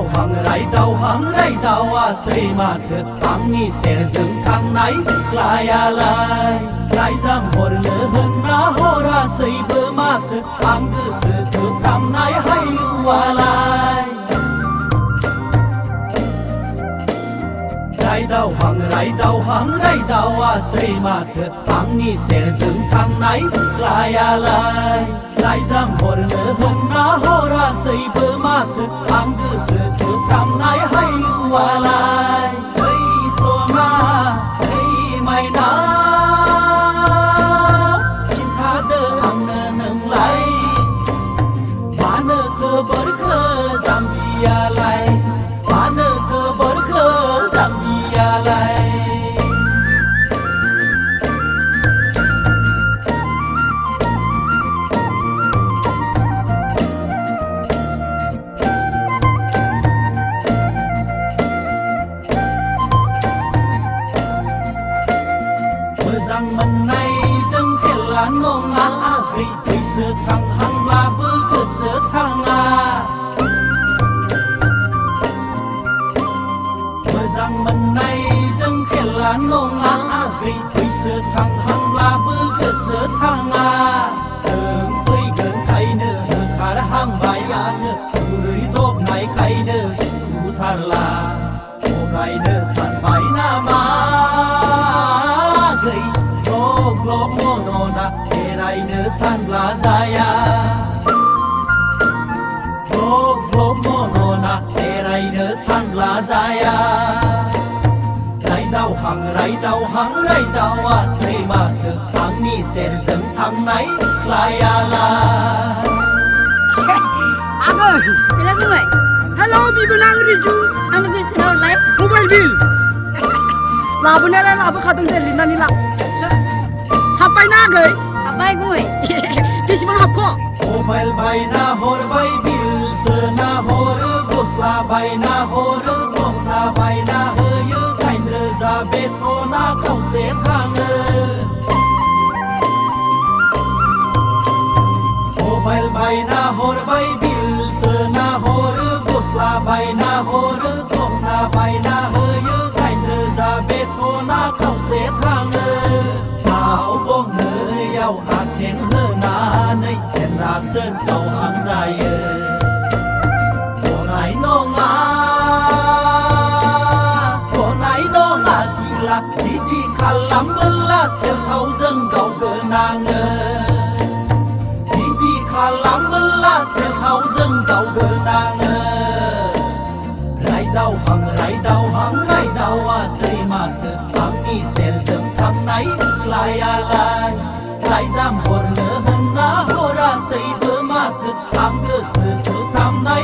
hangrai dawa sei math angni ser jeng thangnai siklayalai rai jam horne hunna hora sei bo math ang goso thukramnai hailuwalai rai dawa sei math angni ser jeng thangnai siklayalai rai jam horne hunna hora sei bo math ang goso thukramnai hailuwalai hei soma hei maina cinta angna nonglai mana khabar kha jambialai mana khabar kha jambialai menai jeng kelan nonga hei se thang hang la bu ke se thang a mejang menai jeng kelan nonga hei se thang hang la bu ke se thang a eng pui gen kai ne thar hang bai ya ne rui top nai kai ne su thar la o kai ne san bai na ma gai Glok monona erai ne san blazaya Glok monona erai ne san blazaya Rai dau hang a sei math angni ser jeng thangnai siklaya Ago, ila kumai. Hello, people nang riju. Anu bil sinau lai. Mobile bill. Labu nela labu khatung jeli nani la. Hapai na gai. Hapai kumai. Bisi bang hapko. Mobile bai na hor bai bill se na hor gosla bai na hor tongna bai na hoyo kaindra za betona kau se thang Mobile bai na hor bai bill se na hor gosla bai na hor tongna bai na hoyo kaindra za betona kau se thang Thảo bông nơi yau hạt thiên hơ na nơi thiên ra sơn cầu hàng dài Cô nái nô ngã xì lạc đi khá lắm bơ la xem thấu dân cầu cơ nàng Đi khá lắm bơ la xem thấu dân cầu cơ nàng Rai dau hang a sei math angni ser jeng thangnai siklayalai Rai jam horne hunna hora sei bo math ang goso thukramnai